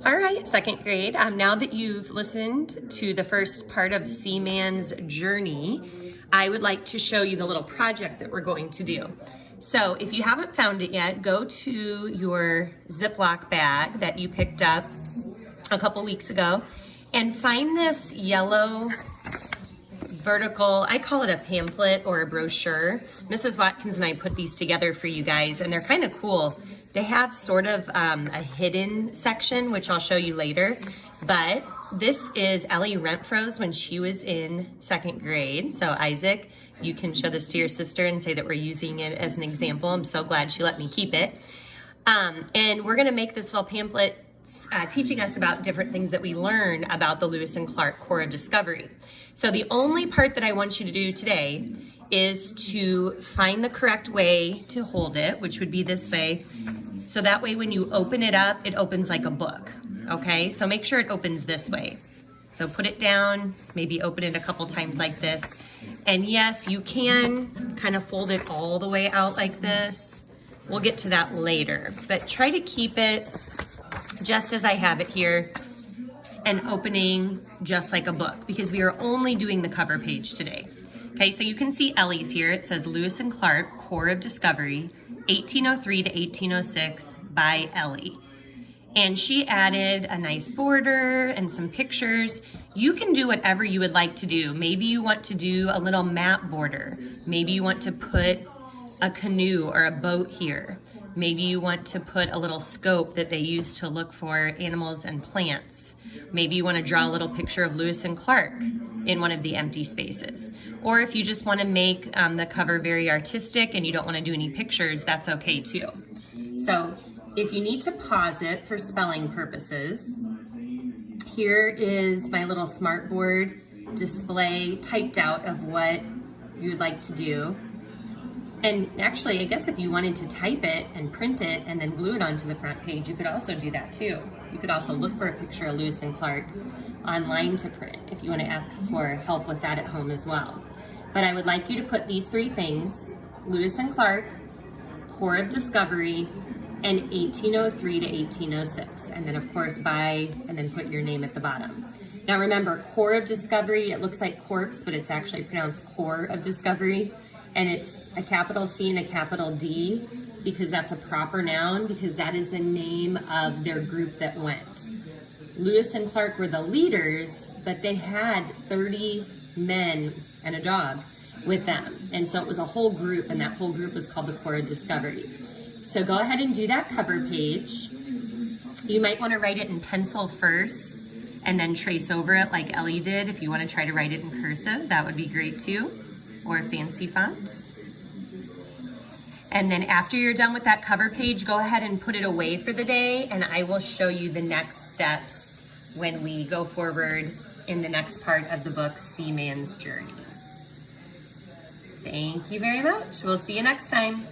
All right, second grade. Now that you've listened to the first part of Seaman's journey, I would like to show you the little project that we're going to do. So if you haven't found it yet, go to your Ziploc bag that you picked up a couple weeks ago and find this yellow vertical, I call it a pamphlet or a brochure. Mrs. Watkins and I put these together for you guys, and they're kind of cool. They have sort of a hidden section, which I'll show you later, but this is Ellie Renfro's when she was in second grade. So Isaac, you can show this to your sister and say that we're using it as an example. I'm so glad she let me keep it. And we're gonna make this little pamphlet teaching us about different things that we learn about the Lewis and Clark Corps of Discovery. So the only part that I want you to do today is to find the correct way to hold it, which would be this way. So that way when you open it up, it opens like a book, okay? So make sure it opens this way. So put it down, maybe open it a couple times like this. And yes, you can kind of fold it all the way out like this. We'll get to that later, but try to keep it just as I have it here and opening just like a book, because we are only doing the cover page today. Okay, so you can see Ellie's here. It says Lewis and Clark Corps of Discovery, 1803 to 1806 by Ellie. And she added a nice border and some pictures. You can do whatever you would like to do. Maybe you want to do a little map border. Maybe you want to put a canoe or a boat here. Maybe you want to put a little scope that they use to look for animals and plants. Maybe you want to draw a little picture of Lewis and Clark in one of the empty spaces. Or if you just want to make the cover very artistic and you don't want to do any pictures, that's okay too. So if you need to pause it for spelling purposes, here is my little smartboard display typed out of what you would like to do. And actually, I guess if you wanted to type it and print it and then glue it onto the front page, you could also do that too. You could also look for a picture of Lewis and Clark online to print if you want to ask for help with that at home as well. But I would like you to put these three things: Lewis and Clark, Corps of Discovery, and 1803 to 1806. And then of course by, and then put your name at the bottom. Now remember, Corps of Discovery, it looks like corpse, but it's actually pronounced Corps of Discovery. And it's a capital C and a capital D because that's a proper noun, because that is the name of their group that went. Lewis and Clark were the leaders, but they had 30 men and a dog with them. And so it was a whole group, and that whole group was called the Corps of Discovery. So go ahead and do that cover page. You might want to write it in pencil first and then trace over it like Ellie did. If you want to try to write it in cursive, that would be great too, or a fancy font. And then after you're done with that cover page, go ahead and put it away for the day, and I will show you the next steps when we go forward in the next part of the book, Seaman's Journey. Thank you very much. We'll see you next time.